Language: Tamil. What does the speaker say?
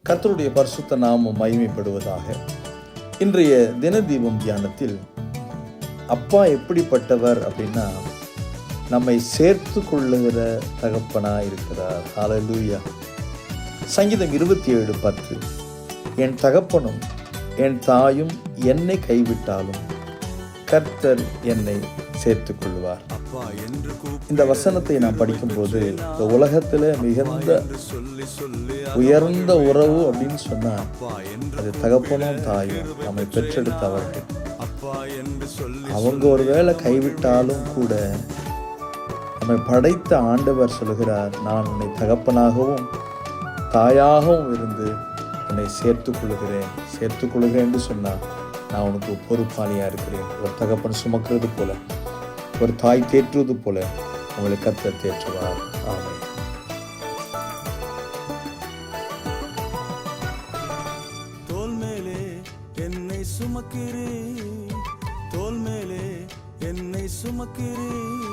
கர்த்தருடைய பரிசுத்த நாமம் மகிமைப்படுவதாக. இன்றைய தினதீபம் தியானத்தில் அப்பா எப்படிப்பட்டவர் அப்படின்னா, நம்மை சேர்த்து கொள்ளுகிற தகப்பனா இருக்கிறார். ஹல்லேலூயா. சங்கீதம் 27:10, என் தகப்பனும் என் தாயும் என்னை கைவிட்டாலும் கர்த்தர் என்னை சேர்த்து கொள்வார். இந்த வசனத்தை நான் படிக்கும்போது, இந்த உலகத்தில் மிகுந்த உயர்ந்த உறவு அப்படின்னு சொன்னா அது தகப்பனும் தாயும், நம்மை பெற்றெடுத்தவர்கள். அவங்க ஒருவேளை கைவிட்டாலும் கூட நம்மை படைத்த ஆண்டவர் சொல்கிறார், நான் உன்னை தகப்பனாகவும் தாயாகவும் இருந்து உன்னை சேர்த்துக்கொள்கிறேன் என்று சொன்னால் நான் உனக்கு பொறுப்பாளியாக இருக்கிறேன். ஒரு தகப்பன் சுமக்கிறது போல, ஒரு தாய் தேற்றுவது போல உங்களை கர்த்தர் தேற்றுவார். ஆமென். தோள் மேலே என்னை சுமக்கிறேன், தோள் மேலே என்னை சுமக்கிறேன்.